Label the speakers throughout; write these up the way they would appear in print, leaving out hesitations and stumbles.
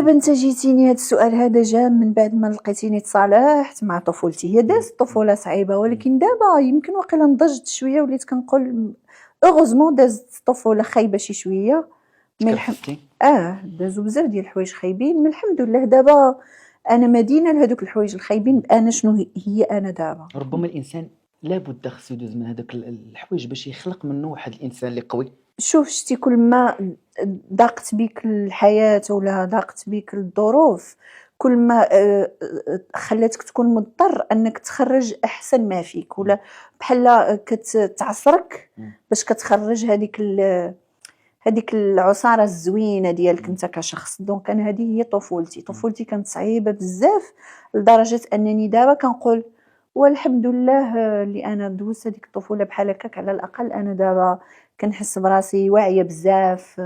Speaker 1: دابا انت جيتيني هذا السؤال هذا جا من بعد ما لقيتيني تصالحت مع طفولتي. هي دازت طفوله صعيبه، ولكن دابا يمكن واقيلا نضجت شويه وليت كنقول اوغوزمون دازت طفوله خايبه شي شويه من
Speaker 2: تكرفتي.
Speaker 1: دازو بزاف ديال الحوايج خايبين، من الحمد لله دابا انا مدينه لهذوك الحوايج الخايبين. انا شنو هي انا دابا
Speaker 2: ربما الانسان لابد خصو يدوز من هذوك الحوايج باش يخلق منه واحد الانسان اللي قوي.
Speaker 1: شوف شتي كل ما ضاقت بك الحياة ولا ضاقت بك الظروف، كل ما خلاتك تكون مضطر انك تخرج احسن ما فيك، ولا بحال كتعصرك باش كتخرج هذيك العصاره الزوينه ديالك انت كشخص. دونك انا هذه هي طفولتي كانت صعيبه بزاف لدرجه انني دابا كنقول والحمد لله اللي انا دوزت هذيك الطفوله بحال هكاك. على الاقل انا دابا كنحس براسي واعيه بزاف،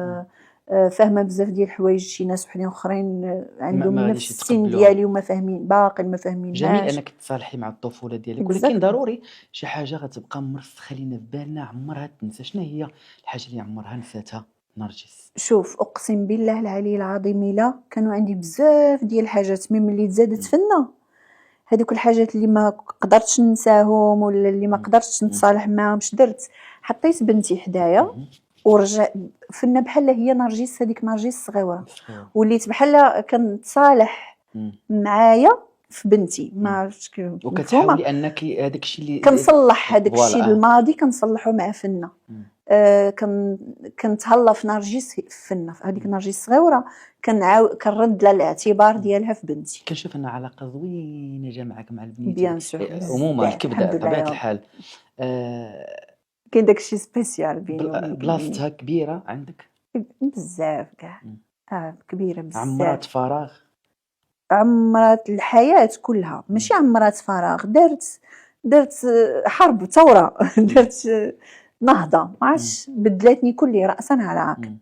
Speaker 1: فاهمه بزاف ديال الحوايج شي ناس وحدين اخرين عندهم نفس السن ديالي وما فاهمين، باقي ما فاهمينهاش.
Speaker 2: جميل انك تصالحي مع الطفوله ديالك، ولكن ضروري شي حاجه غتبقى مرسخه لينا في بالنا عمرها تنسى. شنو هي الحاجه اللي عمرها نساتها نرجس؟
Speaker 1: شوف اقسم بالله العلي العظيم الا كانوا عندي بزاف ديال الحاجات ملي تزادت فينا، هذوك الحاجات اللي ما قدرتش ننساهم ولا اللي ما قدرتش نتصالح معاهم. درت حطيت بنتي حدايا ورجع فينا بحال هي نرجس، هذيك نرجس صغيره، وليت بحال كنتصالح معايا في بنتي. ما عرفتش كيف
Speaker 2: وكتحاولي انك هذاك الشيء اللي
Speaker 1: كنصلح هذاك الشيء الماضي كنصلحه مع فينا. كنتهلا في نرجس فينا، في هذيك نرجس صغيره كنرد لها الاعتبار ديالها في بنتي.
Speaker 2: كنشوف ان علاقه زوينه جا معك مع البنيت
Speaker 1: بيان سور.
Speaker 2: عموما كيبدا بطبيعه الحال
Speaker 1: كاين داكشي سبيسيال
Speaker 2: بلاصتها كبيره عندك
Speaker 1: بزاف كاع. كبيره بزاف.
Speaker 2: عمرات فراغ،
Speaker 1: عمرات الحياه كلها، ماشي عمرات فراغ. درت حرب ثوره درت نهضه، ما عرفتش بدلاتني كلي راسا على عقب.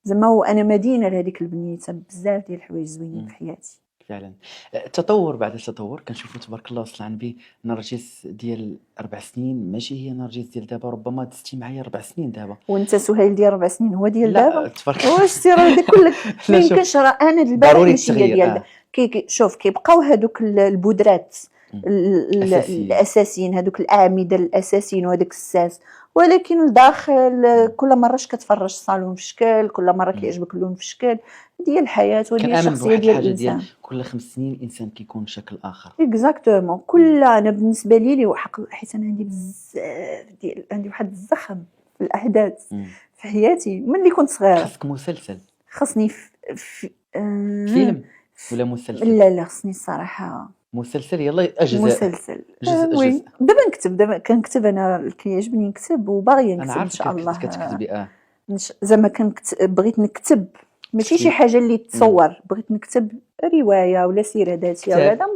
Speaker 1: زعما وانا مدينه لهذيك البنيته بزاف ديال الحوايج زوينين في حياتي
Speaker 2: فعلا. التطور بعد التطور كنشوفوا تبارك الله وصل عن بي نرجس ديال 4 سنين ماشي هي نرجس ديال دابا. ربما دزتي معايا 4 سنين دابا،
Speaker 1: وانت سهيل ديال 4 سنين هو ديال دابا.
Speaker 2: تبارك
Speaker 1: واش سير هذا كلك ما يمكنش. راه انا البارح ماشي ديال شوف كيبقاو هذوك البودرات الاساسيين، هذوك الاعمده الاساسيين وهذاك الساس، ولكن الداخل كل مره كتفرج الصالون في شكل، كل مره كيعجبك اللون في شكل. ديال الحياه وديال الشخصيه ديال الانسان.
Speaker 2: كل 5 سنين الانسان كيكون شكل اخر.
Speaker 1: اكزاكتومون. كل انا بالنسبه لي وحق حيت انا عندي بزاف عندي واحد الزخم في الاحداث في حياتي ملي كنت صغيره.
Speaker 2: خاصك مسلسل؟
Speaker 1: خاصني
Speaker 2: فيلم ولا مسلسل؟
Speaker 1: لا خصني الصراحه
Speaker 2: مسلسل. يلا اجزاء.
Speaker 1: مسلسل جزء. دابا كنكتب انا كيعجبني نكتب وباغيه نكتب ان شاء الله.
Speaker 2: كتكتبي
Speaker 1: زعما بغيت نكتب ماشي شي حاجه اللي تصور، بغيت نكتب روايه ولا سيره ذاتيه ولا هذا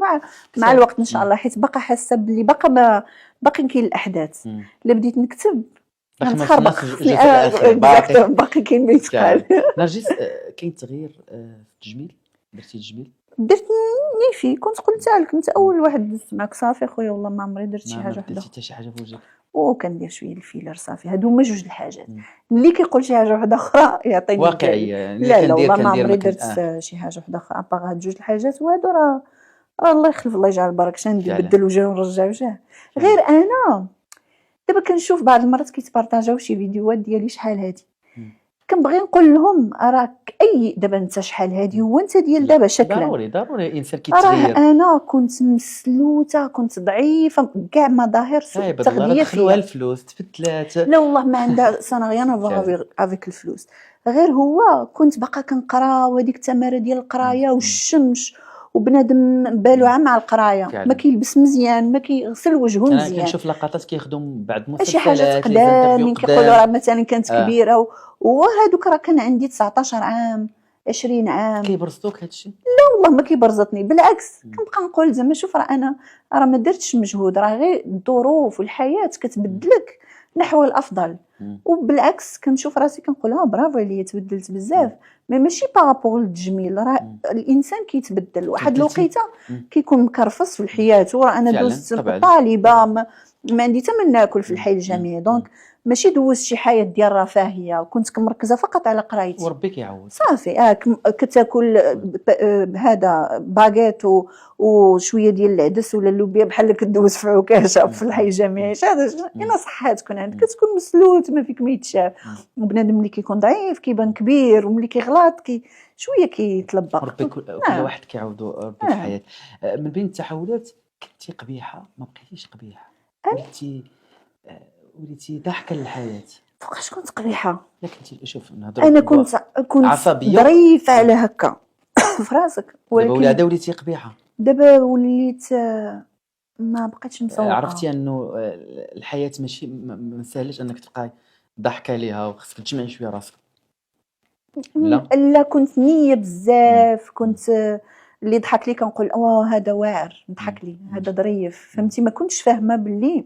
Speaker 1: مع الوقت ان شاء الله، حيت باقا حاسه بلي باقي كاين الاحداث. الا بديت نكتب غنتخربق. باقي كاين ما يتقال.
Speaker 2: نرجس كاين تغيير في التجميل؟ درتي التجميل؟
Speaker 1: درت نيفي. كنت قلتها لك انت اول واحد دزت معك. صافي خويا والله ما عمري درت شي حاجه وحده.
Speaker 2: درتي حتى شي حاجه في وجهك؟
Speaker 1: وكندير شويه الفيلر صافي. هادو هما جوج الحاجات. اللي كيقول شي حاجه وحده اخرى يعطيني
Speaker 2: واقعيه.
Speaker 1: لا والله ما عمري درت شي حاجه وحده اخرى باغ هاد جوج الحاجات. وهادو راه الله يخلف الله يجعل البركه. شنو نبدل وجه ونرجع وجه؟ غير انا دابا كنشوف بعض المرات كيتبارطاجاو شي فيديوهات ديالي شحال هادي، كنبغي نقول لهم راك اي دابا انت شحال هادي هو انت ديال دابا شكلا.
Speaker 2: ضروري الانسان كيتغير.
Speaker 1: انا كنت مسلوته، كنت ضعيفه، كاع مظاهر سوء التغذيه
Speaker 2: فيها. الفلوس تبدلات.
Speaker 1: لا والله ما عندها سنه غير افيك الفلوس. غير هو كنت باقا كنقرا، وهذيك التماره ديال القرايه والشمس، وبنادم بالو عام مع القرايه ما كيلبس مزيان، ما كيغسل وجهه مزيان.
Speaker 2: انا كنشوف لقطات كيخدم بعد مسلسلات
Speaker 1: شي حاجات قدام كيقولوا راه مثلا كانت كبيره وهذوك راه كان عندي 19 عام 20 عام.
Speaker 2: كيبرزطوك هادشي؟
Speaker 1: لا والله ما كيبرزطني، بالعكس كنبقى نقول زعما شوف راه انا ما درتش مجهود، راه غير الظروف والحياه كتبدلك نحو الافضل. وبالعكس كنشوف راسي كنقول برافو عليا تبدلت بزاف. ماشي بارابور للتجميل، راه الانسان كيتبدل. واحد الوقيته كيكون مكرفص في الحياه. وراه انا دوزت طالبه ما عندي حتى من ناكل في الحي الجامعي، دونك ماشي دوزت شي حياه ديال رفاهيه وكنت مركزه فقط على قرايتي
Speaker 2: وربي كيعوض.
Speaker 1: صافي. كتاكل هذا باغيت وشويه ديال العدس ولا اللوبيا بحال كدوز في عكاشه في الحي الجامعي. هذا انا صحه تكون عندك، كتكون مسلوت ما فيك ما يتشاف. وبنادم اللي كيكون ضعيف كيبان كبير، وملي كيغلط شويه كيتلبق.
Speaker 2: ربي كل واحد كيعوضو ربي في الحياه. من بين التحولات كنتي قبيحه ما بقيتيش قبيحه، وليتي ضاحكه للحياه.
Speaker 1: فوقاش كنت قبيحه؟
Speaker 2: لا كنتي شوف نهضروا
Speaker 1: انا كنت
Speaker 2: عصبيه
Speaker 1: ظريفه على هكا في راسك،
Speaker 2: دابا
Speaker 1: ولكن
Speaker 2: وليتي قبيحه.
Speaker 1: دابا وليت ما بقيتش مسوقه.
Speaker 2: عرفتي انه الحياه ماشي ما سهلش انك تبقاي ضحكه ليها، وخصك تجمعي شويه راسك.
Speaker 1: لا كنت نيه بزاف، كنت اللي ضحك لي كنقول هذا واعر نضحك لي، هذا ظريف، فهمتي؟ ما كنتش فاهمه باللي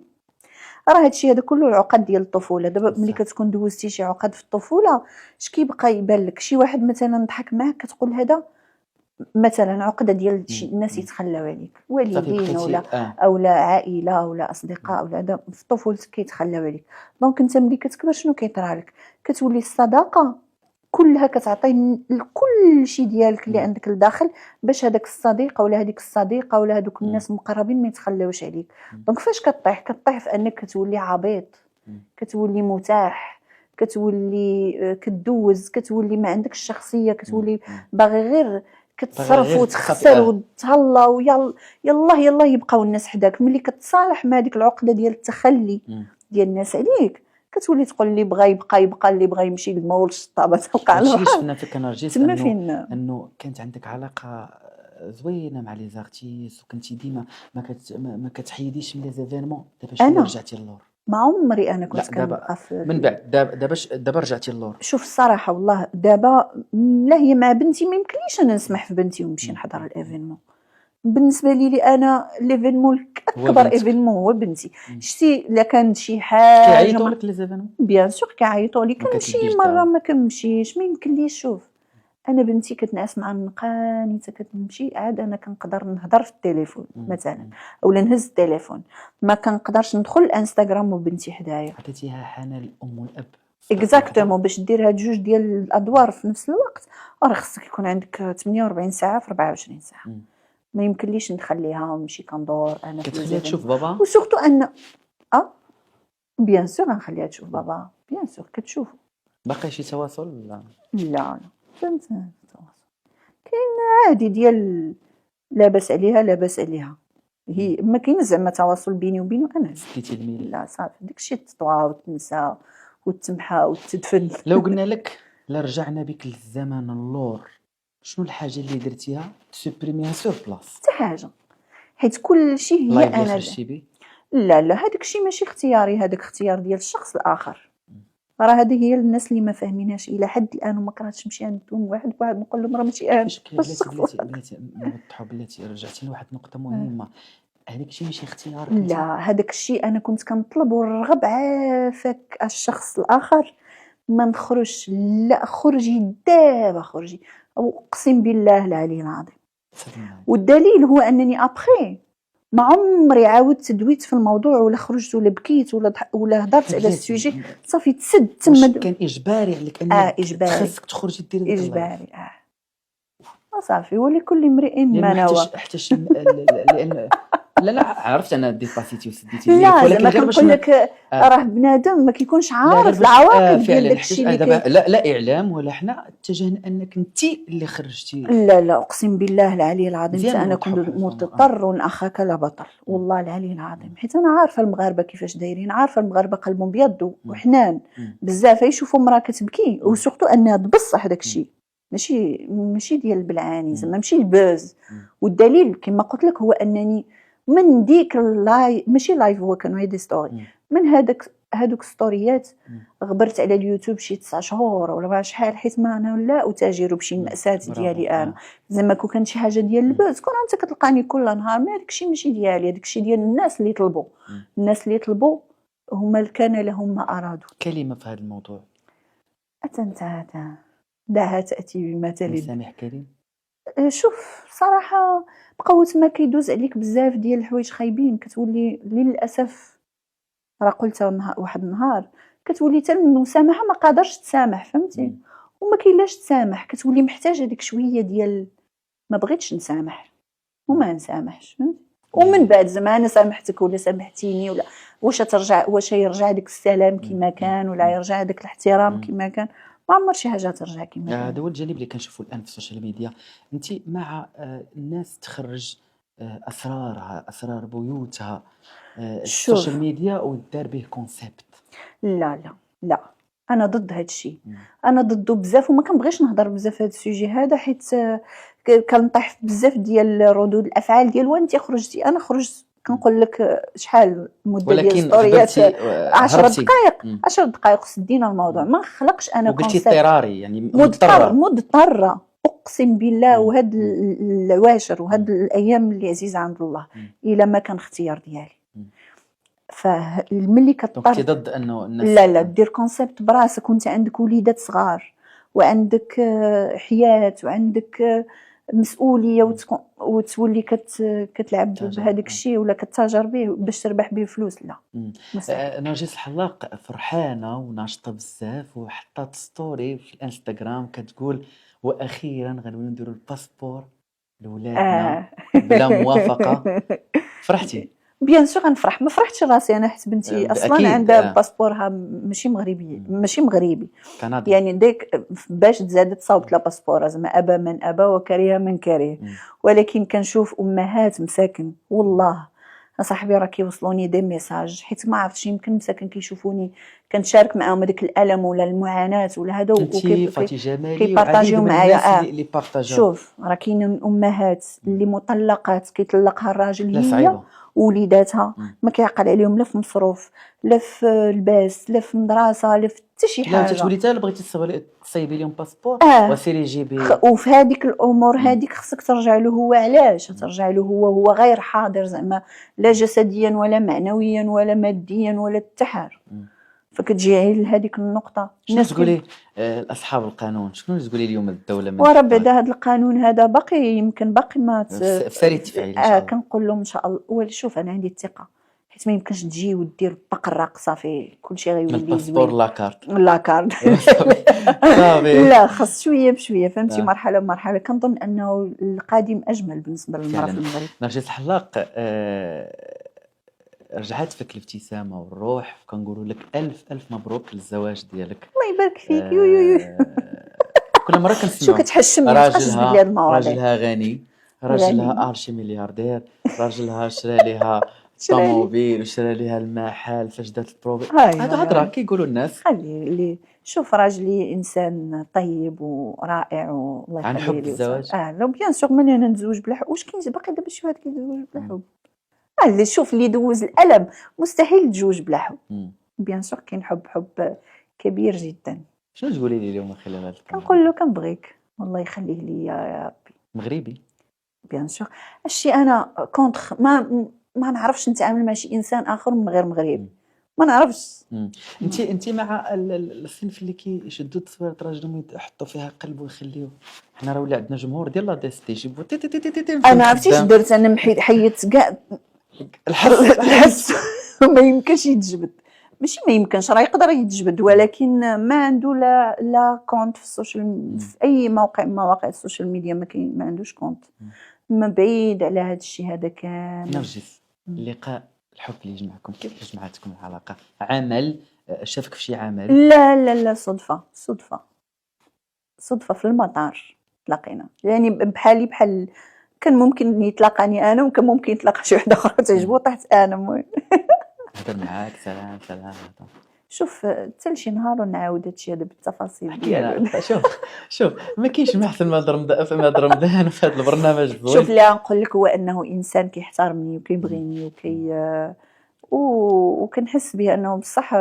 Speaker 1: راه هادشي هذا كله العقد ديال الطفوله. دابا ملي كتكون دوزتي شي عقد في الطفوله اش كيبقى يبان لك؟ شي واحد مثلا ضحك معاك كتقول هذا مثلا عقده ديال شي الناس يتخلاو عليك، والدين ولا اولا عائله ولا اصدقاء ولا هذا في طفولتك كيتخلاو عليك. دونك انت ملي كتكبر شنو كيطرى لك؟ كتولي الصداقه كلها كتعطي كل شيء ديالك اللي عندك لداخل باش هذاك الصديق ولا هذيك الصديقه ولا هذوك الناس المقربين ما يتخلاوش عليك. دونك فاش كطيح في انك كتولي عبيط، كتولي متاح، كتولي كدوز، كتولي ما عندكش الشخصيه، كتولي باغي غير كتصرف وتخسر وتهلا ويلا يلا يبقاو الناس حداك. ملي كتصالح مع هذيك العقده ديال التخلي ديال الناس عليك كتولي تقول اللي بغى يبقى اللي بغى يمشي للمول الشطابه توقع له.
Speaker 2: علاش شفنا في كنرجس انه كانت عندك علاقه زوينه مع لي زارتيست، وكنتي ديما ما كتحيديش من لي زيفينمون. دابا شنو رجعتي للور؟
Speaker 1: ما عمري انا كنت كنبقى
Speaker 2: من بعد دابا رجعتي للور.
Speaker 1: شوف الصراحه والله دابا لا، هي مع بنتي ما يمكنليش انا نسمح في بنتي ونمشي نحضر الايفينمون. بالنسبه لي انا ليفينمون اكبر ايفينمون هو بنتي. شتي الا كان شي حاجه
Speaker 2: كيعيطوا لك لي زيفينمون
Speaker 1: بيان سور كيعيطوا لي، كنمشي مره ما كنمشيش، ما يمكنليش. شوف انا بنتي كتنعس مع النقاني حتى كتمشي، عاد انا كنقدر نهضر في التليفون مثلا اولا نهز التليفون، ما كنقدرش ندخل الانستغرام وبنتي حدايا.
Speaker 2: عطيتيها حنان الام والاب
Speaker 1: اكزاكتومون باش دير هاد جوج ديال الادوار في نفس الوقت. راه خصك يكون عندك 48 ساعه في 24 ساعه. ما يمكنليش نخليها ونمشي كندور انا.
Speaker 2: كتخليها تشوف بابا
Speaker 1: وسورتو ان بيان سور غنخليها تشوف بابا، بيان سور كتشوف.
Speaker 2: باقي شي تواصل ولا
Speaker 1: لا فهمت التواصل كاين عادي ديال لاباس عليها هي ما كاين زعما تواصل بيني وبينه انا.
Speaker 2: سديتي الميل؟
Speaker 1: لا صافي داكشي تطوى وتنسى وتمحى وتدفن.
Speaker 2: لو قلنا لك لا رجعنا بك للزمن اللور، شنو الحاجه اللي درتيها تسوبريميها سور بلاص؟
Speaker 1: حتى حاجه، حيت كل شيء هي انا. لا هذاك الشيء ماشي اختياري، هذاك اختيار ديال الشخص الاخر. راه هذه هي الناس اللي ما فاهمينهاش الى حد الان وما كرهتش نمشي عندهم واحد نقول لهم راه ماشي انا.
Speaker 2: بلاتي نوضحوا بلاتي رجعتي لواحد النقطه مهمه. هذاك الشيء ماشي اختيارك.
Speaker 1: لا هذاك الشيء انا كنت كنطلب ونرغب عافاك الشخص الاخر ما نخرجش. لا خرجي دابا، خرجي، اقسم بالله العلي العظيم. والدليل هو انني ابخي ما عمري عاودت دويت في الموضوع ولا خرجت ولا بكيت ولا هضرت على السوجي. صافي تسد تما.
Speaker 2: كان اجباري عليك انك خاصك تخرجي ديري
Speaker 1: اجباري. صافي ولكل امرئ ما نوى.
Speaker 2: حتى لان لا عرفت انا ديباسيتي وسديتي
Speaker 1: لا ولكن غير باش نقول لك راه بنادم ما كيكونش عارف العواقب ديال داكشي اللي
Speaker 2: لا اعلام ولا حنا اتجهنا انك انت اللي خرجتي.
Speaker 1: لا اقسم بالله العلي العظيم انا كنت مضطر اخاك لا بطل والله العلي العظيم. حيت انا عارفه المغاربه كيفاش دايرين، عارفه المغاربه قلبهم ابيض وحنان بزاف. يشوفوا امراه كتبكي وسورتو انها بصح داكشي ماشي ديال البلعاني زعما ماشي البوز. والدليل كما قلت لك هو انني من ديك ماشي لايف، هو كانوا هيدي ستوري، من هادوك ستوريات غبرت على اليوتيوب شي 9 شهور ولا ما شحال. حيت ما انا لا اتاجر بشي مأساة ديالي انا زعما كون كان شي حاجه ديال البوز كون انت كتلقاني كل نهار. ما داكشي ماشي ديالي، داكشي ديال الناس اللي طلبوا. الناس اللي طلبوا هما كان لهم ما ارادوا.
Speaker 2: كلمه في هذا الموضوع
Speaker 1: انت دعها تاتي بمثل
Speaker 2: سامح كريم.
Speaker 1: شوف صراحه بقاو تما كيدوز عليك بزاف ديال الحوايج خايبين، كتولي للاسف. راه قلتها واحد النهار كتولي حتى المسامحه ما قادرش تسامح، فهمتي؟ وما كاينلاش تسامح، كتولي محتاجه ديك شويه ديال ما بغيتش نسامح وما نسامحش، فهمتي؟ ومن بعد زعما انا سامحتك ولا سامحتيني ولا واش يرجع داك السلام كما كان ولا يرجع داك الاحترام كما كان؟ ما عمر شي حاجه ترجع كما كان.
Speaker 2: هذا هو الجانب اللي كنشوفوا الان في السوشيال ميديا. انت مع الناس تخرج اسرار بيوتها السوشيال ميديا ودار به كونسيبت؟
Speaker 1: لا انا ضد هذا الشيء، انا ضده بزاف وما كنبغيش نهضر بزاف في هذا السوجي هذا، حيت كنطيح بزاف ديال ردود الافعال ديال وانت خرجتي. انا خرجت كنقول لك شحال المده ديال ستوريات 10 دقائق 10 دقائق سدينا الموضوع. ما خلقش انا
Speaker 2: وقلتي اضطراري يعني
Speaker 1: مضطره اقسم بالله. وهاد العواشر وهاد الايام اللي عزيزه عند الله الا ما كان اختيار ديالي. فملي كتضطر
Speaker 2: كنتي ضد انه الناس
Speaker 1: لا دير كونسيبت براسك وانت عندك وليدات صغار وعندك حياه وعندك مسؤوليه وتولي كتلعب بهذاك الشيء ولا كتاجر به باش تربح به فلوس. لا
Speaker 2: نرجس الحلاق فرحانه وناشطه بزاف وحطات ستوري في الانستغرام كتقول واخيرا غنوليو نديروا الباسبور لولادنا بلا موافقه. فرحتي؟
Speaker 1: بيان سور غنفرح. ما فرحتش راسي انا حيت بنتي اصلا عندها باسبورها ماشي مغربي
Speaker 2: كندي.
Speaker 1: يعني ديك باش تزاد تصاوبت لا باسبور زعما ابا من ابا وكره من كره. ولكن كنشوف امهات مساكن والله صاحبي راه كيوصلوني دي ميساج حيت ما عرفتش يمكن مساكن كيشوفوني كنشارك معاهم هذاك الالم ولا المعاناه ولا هذا
Speaker 2: كيبارطاجيو معايا اللي بارطاجيو.
Speaker 1: شوف راه كاينين امهات اللي مطلقات كيطلقها الراجل هي وليداتها ما كيعقل عليهم لا في مصروف لا في الباس لا في مدرسه لا في حتى شي حاجه.
Speaker 2: لا تولي حتى بغيتي تصايبي لهم باسبور وسيري جيبي
Speaker 1: وفي هذيك الامور هذيك خصك ترجع له هو. علاش ترجع له هو غير حاضر زعما لا جسديا ولا معنويا ولا ماديا ولا حتى حاجه. فكتجي لهذيك النقطه.
Speaker 2: شنو تقولي اصحاب القانون شنو تقولي اليوم الدوله من
Speaker 1: ورا بعد هذا القانون هذا باقي يمكن باقي ما
Speaker 2: في ساري التفعيل ان شاء الله.
Speaker 1: كنقول لهم ان شاء الله. شوف انا عندي الثقه حيت ما يمكنش تجي ودير باقي الراقصه في كلشي غيولي زوين
Speaker 2: الباسبور لاكارت
Speaker 1: لا خاص شويه بشويه فهمتي. مرحله بمرحله. كنظن انه القادم اجمل بالنسبه للمراه في المغرب.
Speaker 2: نرجس الحلاق رجعت فيك الابتسامه والروح كنقولوا لك الف مبروك للزواج ديالك.
Speaker 1: الله يبارك فيك. يو
Speaker 2: كل مره كنسمعوا
Speaker 1: شو كتحشم
Speaker 2: راجلها غني راجلها ارشي ملياردير راجلها شرا ليها طوموبيل وشرا ليها المحل فاش دات البروفي. هذا هضره كيقولوا الناس.
Speaker 1: خلي شوف راجلي انسان طيب ورائع والله يخليه لي.
Speaker 2: عن حب الزواج
Speaker 1: لو بيان سور من انا نتزوج بلا حب. واش كاين باقي دابا شي واحد كيتزوج بلا حب؟ اللي شوف اللي دوز الالم مستحيل تجوج بلا حب. بيان سور كاين حب كبير جدا.
Speaker 2: شنو تقولي لي اليوم خلال هذا الكلام؟
Speaker 1: كنقول له كنبغيك والله يخليه لي يا ربي.
Speaker 2: مغربي
Speaker 1: بيان سور. الشيء انا كونتر ما نعرفش نتعامل مع شي انسان اخر من غير مغربي ما نعرفش.
Speaker 2: انت مع الصنف اللي كيشدوا تصويره راجلهم يحطوا فيها قلب ويخليوه. حنا راه ولا عندنا جمهور ديال لا دي سي يجيبوا
Speaker 1: انا عرفتي اش درت. انا حيدت كاع الحس ما يمكنش يتجبد. ماشي ما يمكنش راه يقدر يتجبد ولكن ما عنده لا كونت في السوشيال في اي موقع من مواقع السوشيال ميديا. ما عندوش كونت. ما بعيد على هذا الشيء هذا كامل.
Speaker 2: نرجس اللقاء الحب اللي يجمعكم كيف جمعتكم العلاقه؟ عمل شافك في شي عمل؟
Speaker 1: لا صدفه في المطار تلاقينا. يعني بحال كان ممكن يتلاقاني انا وكان ممكن يتلاقى شي وحده اخرى تعجبو طحت انا. المهم
Speaker 2: هضر معاك سلام
Speaker 1: شوف حتى شي نهار ونعاود هادشي هذا بالتفاصيل ديالو.
Speaker 2: شوف ما كاينش ما احسن ما هضر مدهن في هذا البرنامج.
Speaker 1: شوف لا نقول لك هو انه انسان كيحترمني وكيبغيني وكنحس به انه بصح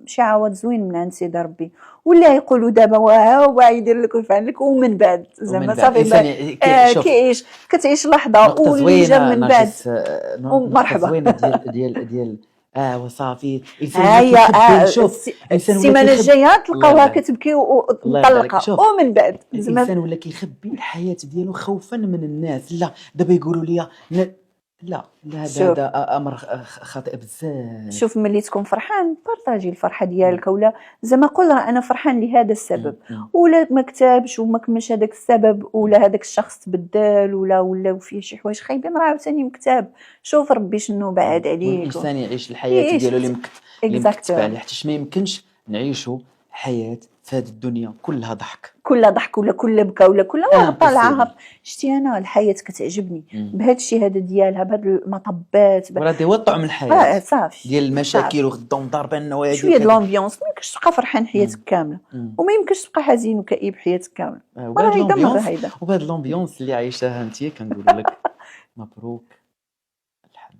Speaker 1: شي عوض زوين من عند سيدي ربي. ولا يقولوا دابا واه يدير لك ويفعل لك ومن بعد زعما صافي كيعيش كتعيش لحظه واللي جا من بعد مرحبا
Speaker 2: زوينه ديال وصافي.
Speaker 1: شوف السيمانه الجايه تلقاوها كتبكي ومطلقه ومن بعد
Speaker 2: الانسان ولا كيخبي الحياه ديالو خوفا من الناس. لا دابا يقولوا لي لا
Speaker 1: شوف
Speaker 2: هذا امر خاطئ بزاف.
Speaker 1: شوف ملي تكون فرحان بارطاجي الفرحه ديالك، ولا زعما قول راه انا فرحان لهذا السبب، ولا ما كتبش وما كملش هذاك السبب، ولا هذاك الشخص تبدل ولا فيه شي حوايج خايبين، راه عاوتاني مكتاب. شوف ربي شنو بعد عليك
Speaker 2: والانسان يعيش الحياه
Speaker 1: يعيش
Speaker 2: ديالو اللي مكتب
Speaker 1: اكزاكتو.
Speaker 2: عليه، حيت ما يمكنش نعيشوا حياه في هذه الدنيا كلها ضحك،
Speaker 1: كلها ضحك ولا كلها بكا ولا كلها طالعه.
Speaker 2: impossible.
Speaker 1: شتي انا الحياه كتعجبني بهذا الشيء هذا ديالها، بهاد المطبات
Speaker 2: ولا هذا هو طعم الحياه
Speaker 1: صافي
Speaker 2: ديال المشاكل وغدا ضاربنا وهذه
Speaker 1: شويه د لامبيونس. ما يمكنش تبقى فرحان حياتك كامله، وما يمكنش تبقى حزين وكئيب حياتك كامله.
Speaker 2: وبهاد الامبيونس وبهاد الامبيونس اللي عايشاها انت كنقول لك مبروك الحمل.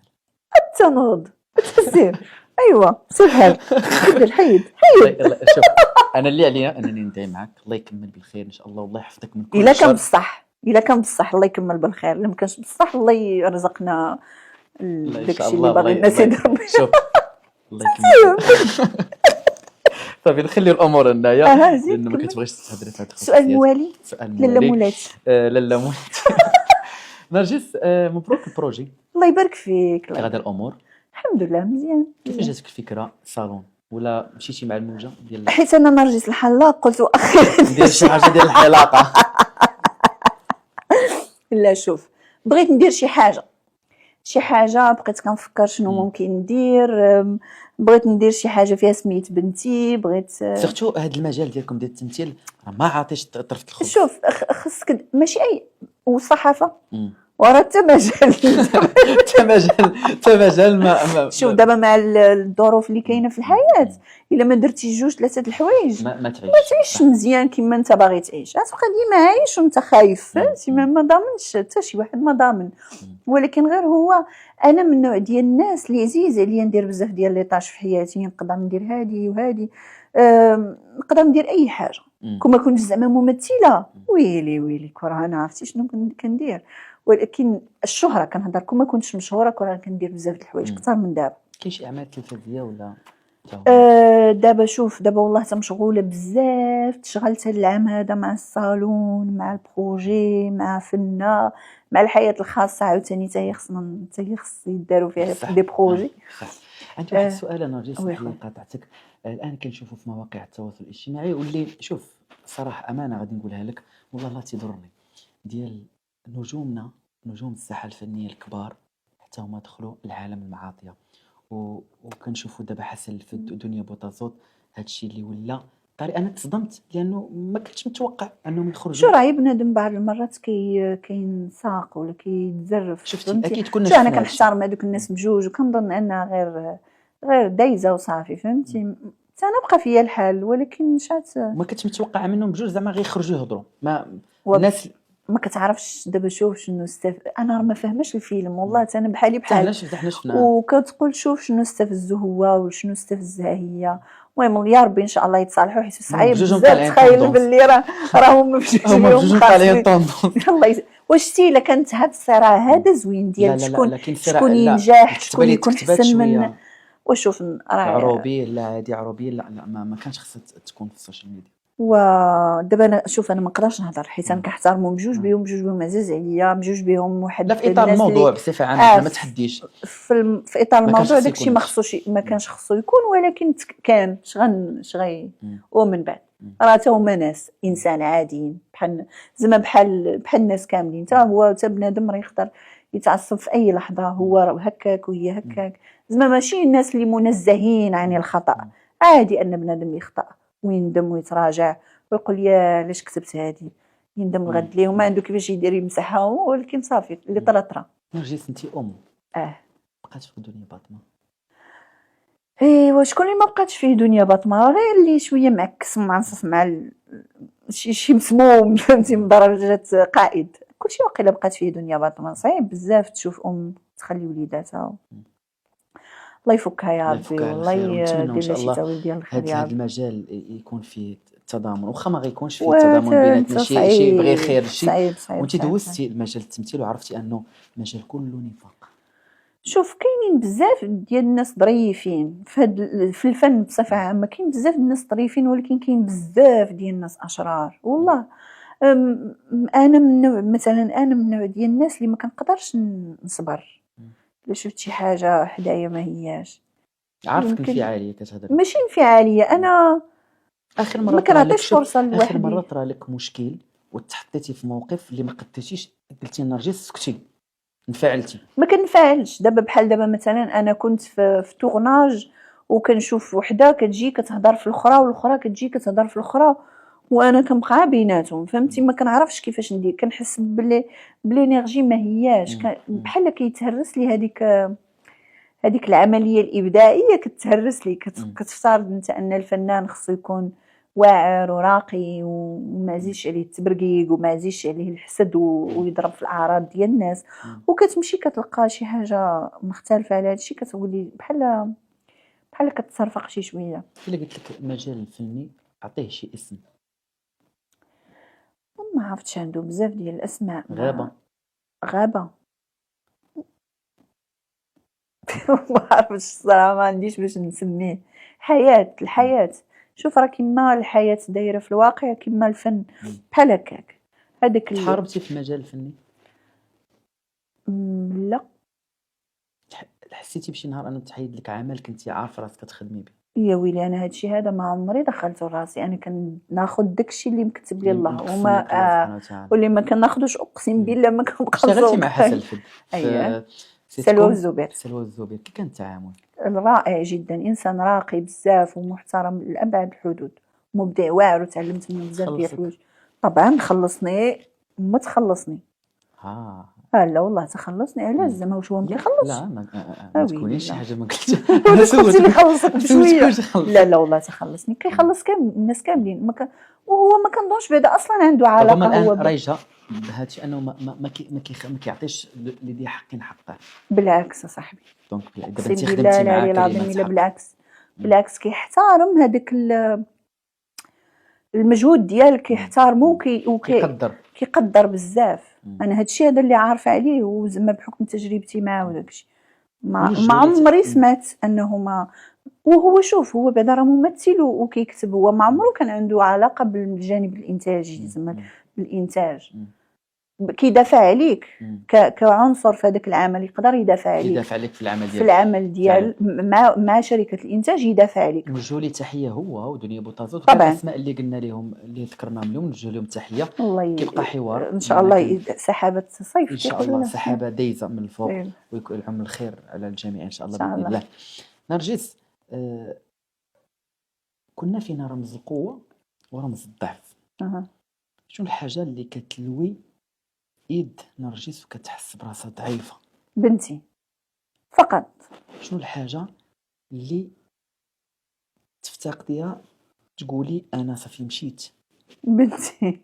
Speaker 1: التنوض تفسير ايوا سبحان الحيد
Speaker 2: شوف انا اللي عليا انني ندعي معك، الله يكمل بالخير ان شاء الله، والله يحفظك من كل
Speaker 1: الا كان
Speaker 2: شر.
Speaker 1: بصح الا كان بصح الله يكمل بالخير، الا ما كانش بصح الله يرزقنا داكشي اللي باغي الناس يديروا.
Speaker 2: شوف الله يكمل. صافي نخلي الامور هنايا لانه ما كتبغيش تهضري في هذا
Speaker 1: السؤال الموالي. لاله مولاتي
Speaker 2: لاله مولاتي. نرجس مبروك البروجي، الله
Speaker 1: يبارك فيك.
Speaker 2: هذا الامور
Speaker 1: الحمد لله مزيان.
Speaker 2: كيفاش جاتك الفكره صالون، ولا مشيتي مع الموجه ديال
Speaker 1: حيت انا نرجس الحلاق قلت اخيرا
Speaker 2: ندير شي حاجه ديال الحلاقه؟
Speaker 1: لا شوف بغيت ندير شي حاجه بقيت كنفكر شنو ممكن ندير. بغيت ندير شي حاجه فيها سميت بنتي، بغيت
Speaker 2: سيرتو هذا المجال ديالكم ديال التمثيل ما عاطيش طرف الخبز.
Speaker 1: شوف خصك ماشي اي والصحافه وراه حتى مجال ما شوف دابا مع الظروف اللي كاينه في الحياه، الا ما درتي جوج ثلاثه الحوايج
Speaker 2: ما
Speaker 1: تعيش مزيان كما انت باغي تعيش، غتبقى ديما عايش وانت خايف. فهمتي ما ضامنش حتى شي واحد ما ضامن. ولكن غير هو انا من النوع ديال الناس اللي عزيز عليا ندير بزاف ديال لي طاش في حياتي، نقدر ندير هذه وهذه، نقدر ندير اي حاجه. كون كنت زعما ممثله ويلي كره عرفتي شنو كندير. ولكن الشهره كنهضر كون ما كنتش مشهوره كون كندير بزاف د الحوايج اكثر من دابا.
Speaker 2: كاين شي اعمال تلفزيونيه ولا
Speaker 1: دابا شوف دابا والله مشغوله بزاف. تشغلت هذا العام هذا مع الصالون، مع البروجي، مع فنه، مع الحياه الخاصه عاوتاني حتى هي خص يداروا فيها دي بروجي.
Speaker 2: عندي واحد السؤال انا جيت قاطعتك. الان كنشوفوا في مواقع التواصل الاجتماعي واللي شوف صراحه امانه غادي نقولها لك والله لا تضرني، ديال نجوم الساحه الفنيه الكبار حتى هما دخلوا العالم المعاطيه، وكنشوفوا دابا حسن في دنيا بوطازوط هادشي اللي ولا طريقه. انا تصدمت لانه ما كنتش متوقع انهم يخرجوا.
Speaker 1: شو راهي بنادم بعض المرات كينساق ولا كيتزرف.
Speaker 2: شفتي اكيد كنا
Speaker 1: انا كنحترم هذوك الناس بجوج وكنظن انها غير دايزه وصافي. فهمتي انا بقى فيا الحال، ولكن شات
Speaker 2: ما كنتش متوقعه منهم بجوج زعما غيخرجوا يهضروا الناس
Speaker 1: ما كتعرفش. دابا شوف شنو انا ما فاهماش الفيلم والله انا بحالي بحال وكتقول شوف شنو استفزو هو وشنو استفزها هي. المهم يا ربي ان شاء الله يتصالحوا، حيت صعيب بزاف تخيل باللي راهم بجوج طالعين طوندونس. الله واش شتي الا كانت هاد الصراع هذا زوين ديال شكون ينجح شكون يكون احسن من وشوف
Speaker 2: عروبيه لا عادي عروبيه لا ما كانش خصها تكون في السوشيال ميديا.
Speaker 1: ودابا انا شوف انا ما نقدرش نهضر حيت انا كنحترمهم بجوج بهم عزاز عليا، بجوج بهم واحد
Speaker 2: لا في اطار الموضوع بصفه عامه ما تحديش
Speaker 1: في اطار الموضوع داكشي ما خصوش ما كانش خصو يكون، ولكن كان شغي ومن بعد راه حتى هما ناس انسان عاديين بحال زعما بحال الناس كاملين. حتى بنادم راه يقدر يتعصب في اي لحظه، هو هكاك وهي هكاك. زعما ماشي الناس اللي منزهين عن الخطا، عادي ان بنادم يخطأ ويندم ويتراجع ويقول يا علاش كتبت هذه، يندم الغد ليه وما عنده كيفاش يدير يمسحها، ولكن صافي اللي طرا.
Speaker 2: نرجس انت بقات في دنيا باطمه.
Speaker 1: ايوا شكون اللي ما بقاتش فيه دنيا باطمه؟ غير اللي شويه معكس ومعنصف مع شي مسموم. فهمتي من درجه قائد. كلشي واقيلا بقات فيه دنيا باطمه. صعيب بزاف تشوف تخلي وليداتها. الله يفكها يا ربي والله يدير لها شي تاويل ديال الخير يا رب.
Speaker 2: هذا المجال يكون فيه التضامن، واخا ما غيكونش فيه التضامن بيناتنا شي يبغي خير شي. وانت دوزتي المجال التمثيل وعرفتي انه مجال كله نفاق.
Speaker 1: شوف كاينين بزاف ديال الناس ظريفين في الفن بصفه عامه، كاين بزاف الناس ظريفين، ولكن كاين بزاف ديال الناس اشرار والله. انا من نوع مثلا انا من نوع ديال الناس اللي ما كنقدرش نصبر. الا شفت شي حاجه حدايا ما هياش
Speaker 2: عارفك
Speaker 1: يمكن
Speaker 2: انفعاليه كتهضر.
Speaker 1: ماشي انفعاليه، انا
Speaker 2: اخر
Speaker 1: ما
Speaker 2: مره طرا لك،
Speaker 1: كنعطيش
Speaker 2: شوف
Speaker 1: فرصه
Speaker 2: اخر مره
Speaker 1: لوحدي.
Speaker 2: طرا لك مشكل وتحطيتي في موقف اللي ما قدرتيش، قلتي نرجس سكتي انفعلتي؟
Speaker 1: ما كنفعلش دابا، بحال دابا مثلا انا كنت في تورناج وكنشوف وحده كتجي كتهضر في الاخرى والاخرى كتجي كتهضر في الاخرى وانا كنبقى بيناتهم، فهمتي؟ ما كنعرفش كيفاش ندير، كنحس بلي انرجي ما هياش بحال كيتهرس لي هذيك العمليه الابداعيه كتهرس لي، كتفترض انت ان الفنان خصو يكون واعر وراقي وما يزيدش عليه التبرقيق وما يزيدش عليه الحسد ويضرب في الاعراض ديال الناس، وكتمشي كتلقى شي حاجه مختلفه على هادشي كتولي بحال كتصرفق شي شويه.
Speaker 2: الا قلت لك المجال الفني اعطيه شي اسم.
Speaker 1: ما عرفتش، عنده بزاف ديال الاسماء.
Speaker 2: غابه.
Speaker 1: غابه ما عرفتش الصراحه، ما عنديش باش نسميه. الحياه شوف راه كيما الحياه دايره في الواقع كيما الفن بحال هكاك. هذاك
Speaker 2: تحاربتي في المجال الفني؟
Speaker 1: لا
Speaker 2: حسيتي بشي نهار انه تحيد لك عمل كنتي عارفه راسك كتخدمي به؟
Speaker 1: يا ويلي انا هادشي هذا ما عمري دخلته راسي، انا كناخذ داكشي اللي مكتب لي الله وما واللي ما كناخذوش اقسم بالله ما كنبقى
Speaker 2: اشتغلتي مع حسن الفد
Speaker 1: اييه سلوى الزبير.
Speaker 2: سلوى الزبير كي كان التعامل؟
Speaker 1: رائع جدا، انسان راقي بزاف ومحترم لابعد الحدود، مبدع واعر وتعلمت منه بزاف ديال الحوايج. طبعا خلصني ما تخلصني. لا والله تخلصني. علاش زعما واش هو ما كيخلصش؟
Speaker 2: لا ما تكونيش شي حاجه ما قلتش
Speaker 1: قلت لي خلصك بشويه. لا والله تخلصني، كيخلص كامل الناس كاملين وهو ما كنظنش بعدا اصلا عنده علاقه
Speaker 2: هو رايجه بهادشي انه ما كيعطيش لذي حق حقه.
Speaker 1: بالعكس صاحبي،
Speaker 2: دونك
Speaker 1: دابا انت خدمتي معاه العظيم الا بالعكس كيحترم هذاك المجهود ديالك، كيحترمو كيقدر بزاف. انا هادشي هذا اللي عارفه عليه، وزعما بحكم تجربتي معاه وداكشي ما عمري سمعت انه ما. وهو شوف هو بعدا راه ممثل وكيكتب، هو ما عمره كان عنده علاقه بالجانب الانتاجي زعما بالانتاج. كيدافع عليك كعنصر في هذاك العمل، يقدر يدافع عليك
Speaker 2: في العمل
Speaker 1: في العمل ديال مع شركه الانتاج، يدافع عليك.
Speaker 2: نوجهوا لي تحيه هو ودنيا بوطازوت وكاع الاسماء اللي قلنا لهم اللي ذكرناهم اليوم، نوجه لهم تحيه. كيبقى حوار
Speaker 1: ان شاء الله سحابه صيف
Speaker 2: ان شاء الله، سحابه دايزه من الفوق ويكون العام الخير على الجميع ان شاء الله باذن الله. نرجس، كنا فينا رمز القوه ورمز الضعف. شنو الحاجه اللي كتلوي ايد نرجس وكتحس براسها ضعيفه؟
Speaker 1: بنتي فقط. شنو
Speaker 2: الحاجه اللي تفتقديها تقولي انا صافي مشيت؟
Speaker 1: بنتي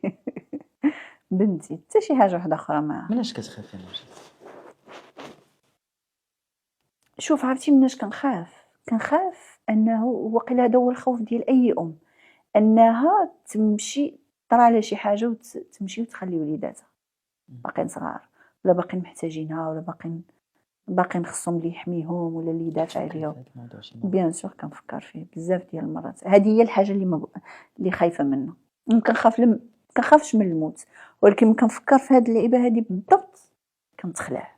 Speaker 1: بنتي حتى شي حاجه واحده اخرى ما.
Speaker 2: مناش كتخافي نرجس؟
Speaker 1: شوف عرفتي مناش كنخاف انه وقيلا هذا هو الخوف ديال اي ام، انها تمشي طرا على شي حاجه وتمشي وتخلي وليداتها باقيين صغار ولا باقيين محتاجينها ولا باقيين خصهم اللي يحميهم ولا اللي يدافع عليهم. بيان سور كنفكر فيه بزاف ديال المرات. هذه هي الحاجه اللي خايفه منها. كنخافش من الموت، ولكن كنفكر في هذه اللعيبه هذه بالضبط كنتخلع،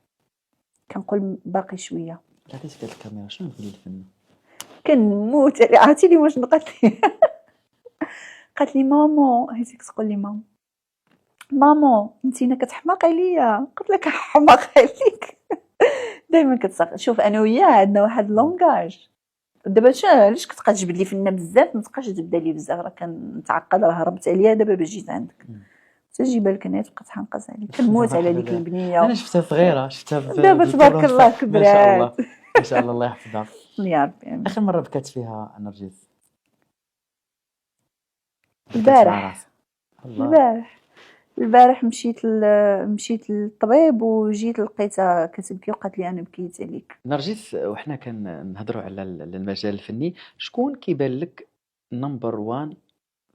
Speaker 1: كنقول باقي شويه.
Speaker 2: عطيتك هاد الكاميرا شنو نقول للفنان؟
Speaker 1: كنموت. عرفتي لي واش قالت لي؟ قالت لي مامو، هيتك تقول لي مامو انتينا كتحماقي ليا. قلت لك حماق عليك. دائما كتصغر. شوف انا وياه عندنا واحد لونغاج. دابا علاش كتبقى تجبد لي فينا بزاف، ما تبقاش تبدا لي بزاف، راه كنتعقد، راه هربت عليا دابا باش جيت عندك تجيبها لك هنا تبقى تحنقص عليك. كنموت على ديك البنيه.
Speaker 2: انا شفتها صغيره،
Speaker 1: دابا تبارك الله كبرات
Speaker 2: ما شاء الله الله يحفظها
Speaker 1: يا ربي.
Speaker 2: اخر مره بكات فيها نرجس؟
Speaker 1: البارح مشيت للطبيب وجيت لقيتها كتبكي وقالت لي انا بكيت عليك.
Speaker 2: نرجس، وحنا كنهضروا على المجال الفني، شكون كيبان لك نمبر 1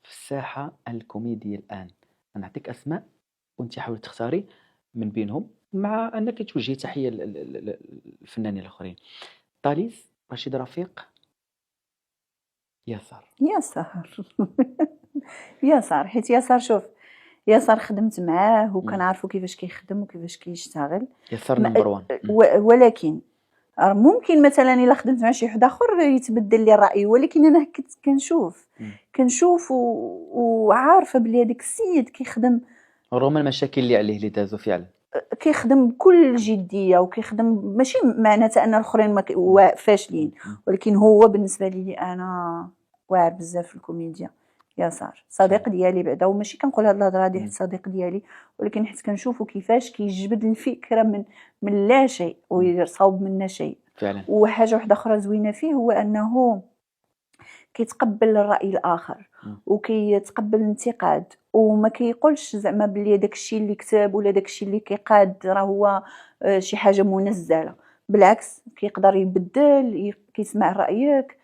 Speaker 2: في الساحه الكوميديه الان؟ نعطيك اسماء وانت حاولي تختاري من بينهم، مع انك توجهي تحيه للفنانين الاخرين. طاليس، رشيد رفيق، ياسر.
Speaker 1: ياسر حيت ياسر شوف ياسر خدمت معاه وكنعرفوا كيفاش كيخدم وكيفاش كيشتغل.
Speaker 2: ياسر نمبر 1.
Speaker 1: ولكن ممكن مثلا الا خدمت مع شي واحد اخر يتبدل لي الراي، ولكن انا كنت كنشوف وعارفه بلي هذاك السيد كيخدم
Speaker 2: رغم المشاكل اللي عليه اللي دازو فعلا
Speaker 1: كيخدم بكل جديه، وكيخدم ماشي معناتها ان الاخرين فاشلين، ولكن هو بالنسبه لي انا واعر بزاف في الكوميديا. يسار صديق ديالي بعدا، وماشي كنقول هاد الهضره هادي حيت صديق ديالي، ولكن حيت كنشوفو كيفاش كيجبد الفكره من لا شيء ويصاوب منها شيء
Speaker 2: فعلا.
Speaker 1: وحاجه واحده اخرى زوينه فيه هو انه كيتقبل الراي الاخر وكيتقبل الانتقاد، وما كيقولش زعما بلي داكشي اللي كتب ولا داكشي اللي كيقاد راه هو شي حاجه منزله. بالعكس كيقدر يبدل، كيسمع رايك،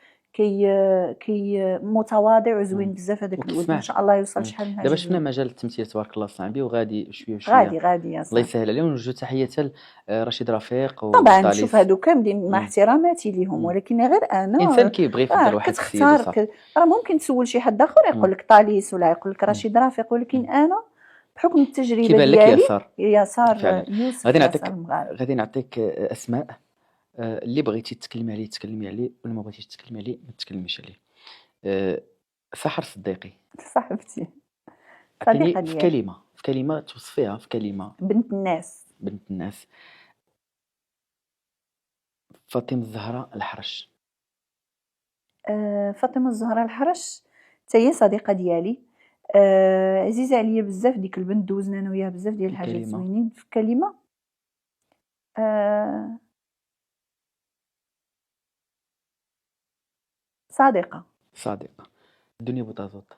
Speaker 1: كي متواضع وزوين بزاف هذاك الولد. ان شاء الله يوصل شحال من حاجه.
Speaker 2: دابا شفنا مجال التمثيل تبارك الله صاحبي، وغادي شويه
Speaker 1: غادي يا
Speaker 2: الله يسهل عليه. ونوجه تحيه لرشيد رفيق
Speaker 1: طبعا. شوف هادو كاملين مع احتراماتي ليهم، ولكن غير انا
Speaker 2: انسان كيبغي يفضل واحد السيد وصافي.
Speaker 1: راه ممكن تسول شي حد اخر يقول لك طاليس ولا يقول لك رشيد رفيق، ولكن انا بحكم التجربه ديالي يسار يوسف
Speaker 2: غادي نعطيك اسماء اللي بغيتي تكلمي عليه ولا ما بغيتيش تكلمي عليه ما تكلميش عليه. سحر صديقي
Speaker 1: صاحبتي
Speaker 2: صديقه ديالي، في كلمه توصفيها، في كلمه.
Speaker 1: بنت الناس.
Speaker 2: فاطمه الزهراء الحرش.
Speaker 1: فاطمه الزهراء الحرش حتى هي صديقه ديالي، عزيزه عليا بزاف. ديك البنت دوزنا انا وياها بزاف ديال الحاجات زوينين. في كلمه صديقه. دنيا بوطازوط.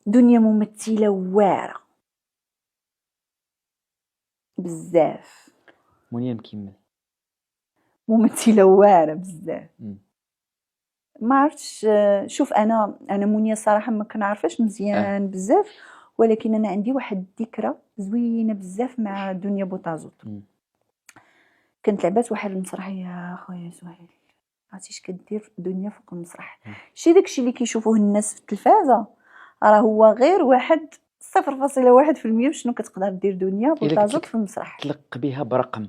Speaker 1: دنيا ممثله واعره بزاف.
Speaker 2: منيا مكمل
Speaker 1: ممثله واعره بزاف. ما عرفتش. شوف انا منيا صراحه ما كنعرفش مزيان بزاف، ولكن انا عندي واحد الذكرى زوينه بزاف مع دنيا بوطازوط. كنت لعبات واحد المسرحيه خويا سهيل، عرفتيش كدير دنيا فوق المسرح. شي داكشي اللي كيشوفوه الناس في التلفازه راه هو غير واحد 0.1% شنو كتقدر دير دنيا بوطازوط في المسرح.
Speaker 2: تلق بها برقم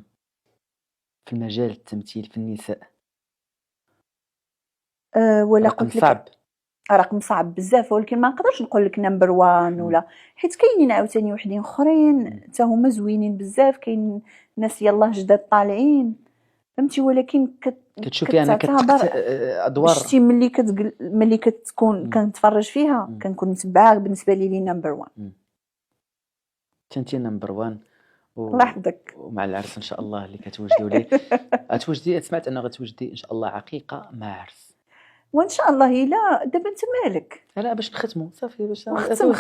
Speaker 2: في المجال التمثيل في النساء.
Speaker 1: ولا قلت لك رقم صعب بزاف، ولكن ما نقدرش نقول لك نمبر 1 ولا، حيت كاينين عاوتاني وحدين اخرين حتى هما زوينين بزاف. كاين ناس يلاه جداد طالعين فهمتي، ولكن
Speaker 2: كتشوفي انا ادوار
Speaker 1: شتي ملي كتكون كنتفرج فيها كنكون متبعه. بالنسبه لي نمبر 1.
Speaker 2: انت نمبر 1
Speaker 1: الله يحفظك.
Speaker 2: ومع العرس ان شاء الله اللي كتوجدوا ليه. غتوجدي، سمعت انه غتوجدي ان شاء الله عقيقه مع عرس،
Speaker 1: وان شاء الله. الا دابا انت مالك
Speaker 2: لا باش نختموا صافي، باش
Speaker 1: نختم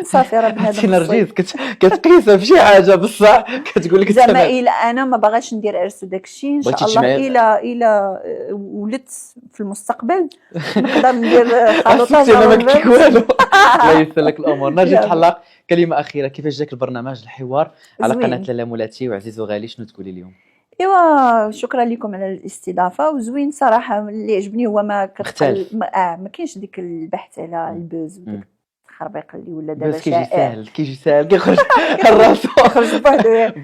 Speaker 1: صافي. راه بنادم
Speaker 2: سينرجيز كتقيسها بشي حاجه بصح كتقول لك
Speaker 1: زعما الا انا ما باغاش ندير عرس وداكشي ان شاء الله الا ولدت في المستقبل نقدر ندير خلطه.
Speaker 2: انا ما قلت لك والو. الله يسر لك الامور. نرجع نتحلق. كلمه اخيره، كيفاش جاك البرنامج الحوار على قناه لالا مولاتي وعزيز وغالي؟ شنو تقولي اليوم؟
Speaker 1: ايوا شكرا لكم على الاستضافه، وزوين صراحه. اللي عجبني هو ما ما كاينش ديك البحث على البوز وديك الخربيق اللي ولا دابا
Speaker 2: شائع. كيجي ساهل كيخرج الراس
Speaker 1: خرج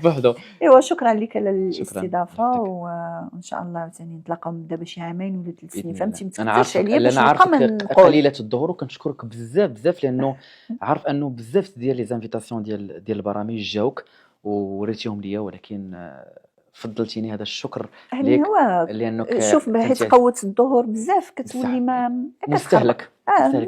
Speaker 2: بوحدو.
Speaker 1: ايوا شكرا لك على الاستضافه، وان شاء الله ثاني نتلاقاو دابا شي عامين ولا 3 سنين فهمتي. ما تكثرش عليا باش نبقى
Speaker 2: قليله الظهور، وكنشكرك بزاف لانه عارف انه بزاف ديال لي زانفيتاسيون ديال البرامج جاوك وريتيهم ليا، ولكن فضلتيني. هذا الشكر ليك لانك
Speaker 1: شوف حيت قوت الظهور بزاف كتولي ما
Speaker 2: مستهلك.